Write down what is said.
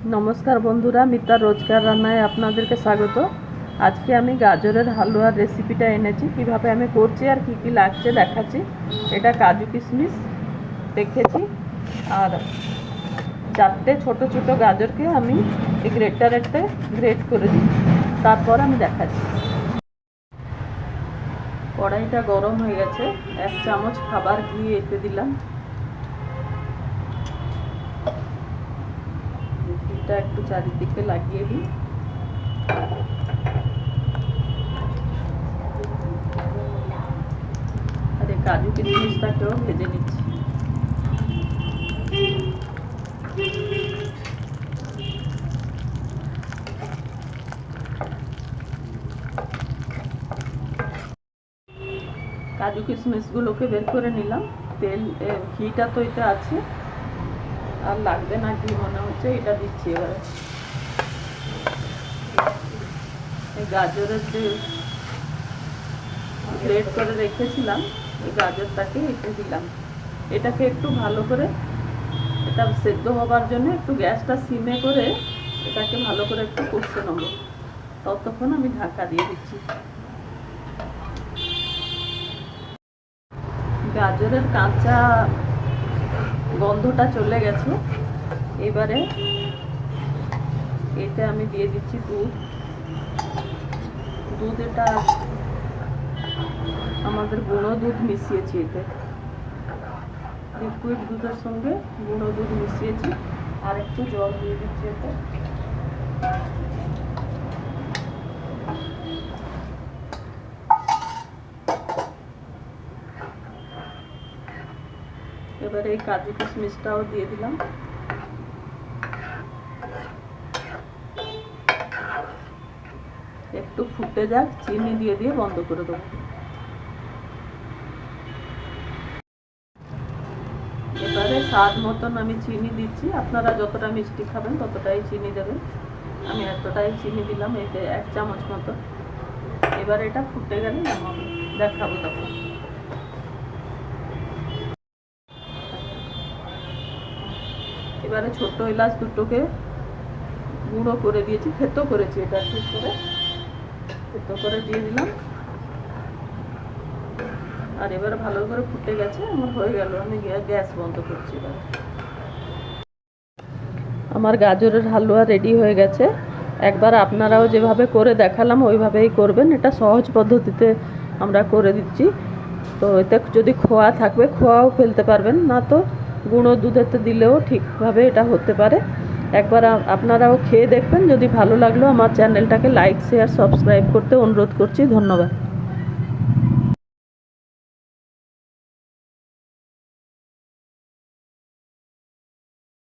নমস্কার বন্ধুরা, মিতার রোজকার রান্নায় আপনাদেরকে স্বাগত। আজকে আমি গাজরের হালুয়ার রেসিপিটা এনেছি, কিভাবে আমি করছি আর কি কি লাগছে দেখাচ্ছি। এটা কাজু কিশমিশ রেখেছি, আর 4টে ছোট ছোট গাজরকে আমি এই গ্রেটারেতে গ্রেট করে দিচ্ছি, তারপর আমি দেখাচ্ছি। কড়াইটা গরম হয়ে গেছে, 1 চামচ খাবার ঘি এতে দিলাম। ঘিটা একটু চারিদিকে লাগিয়ে দিই। আর এই কাজু কিশমিশটাকেও ভেজে নিচ্ছি। কাজু কিশমিশগুলোকে বের করে নিলাম। তেল ঘিটা তো এটা আছে, আর লাগবে না ঘি মনে হচ্ছে, এটা দিচ্ছি। এবারে এই গাজরের যে গ্রেট করে রেখেছিলাম, এই গাজরটাকে এতে দিলাম। এটাকে একটু ভালো করে, এটা সেদ্ধ হবার জন্য একটু গ্যাসটা সিমে করে এটাকে ভালো করে একটু কষে নেব। ততক্ষণ আমি ঢাকা দিয়ে দিচ্ছি। গাজরের কাঁচা গন্ধটা চলে গেছে। এবারে এতে আমি দিয়ে দিচ্ছি দুধ। এটা আমাদের গুঁড়ো দুধ মিশিয়েছি, এতে লিকুইড দুধের সঙ্গে গুঁড়ো দুধ মিশিয়েছি। আর একটু জল দিয়ে দিচ্ছি এতে। এবারে এই কাজু কিশমিশটাও দিয়ে দিলাম। একটু ফুটে যাক, চিনি দিয়ে দিয়ে বন্ধ করে দেবো। এবারে স্বাদ মতন আমি চিনি দিচ্ছি। আপনারা যতটা মিষ্টি খাবেন ততটাই চিনি দেবেন। আমি এতটাই চিনি দিলাম, এতে 1 চামচ মতো। এবার এটা ফুটে গেলে নামাবো, দেখাবো তখন। এবারে ছোট এলাচ দুটোকে গুঁড়ো করে দিয়েছি, থেতো করেছি, এটা ঠিক করে থেতো করে দিয়ে দিলাম। আর এবার ভালো করে ফুটে গেছে, আমার হয়ে গেল। আমি গ্যাস বন্ধ করছি। এবার আমার গাজরের হালুয়া রেডি হয়ে গেছে। একবার আপনারাও যেভাবে করে দেখালাম ওইভাবেই করবেন। এটা সহজ পদ্ধতিতে আমরা করে দিচ্ছি। তো এতে যদি খোয়া থাকবে, খোয়াও ফেলতে পারবেন, না তো গুঁড়ো দুধেতে দিলেও ঠিকভাবে এটা হতে পারে। একবার আপনারাও খেয়ে দেখবেন। যদি ভালো লাগলো আমার চ্যানেলটাকে লাইক, শেয়ার, সাবস্ক্রাইব করতে অনুরোধ করছি। ধন্যবাদ।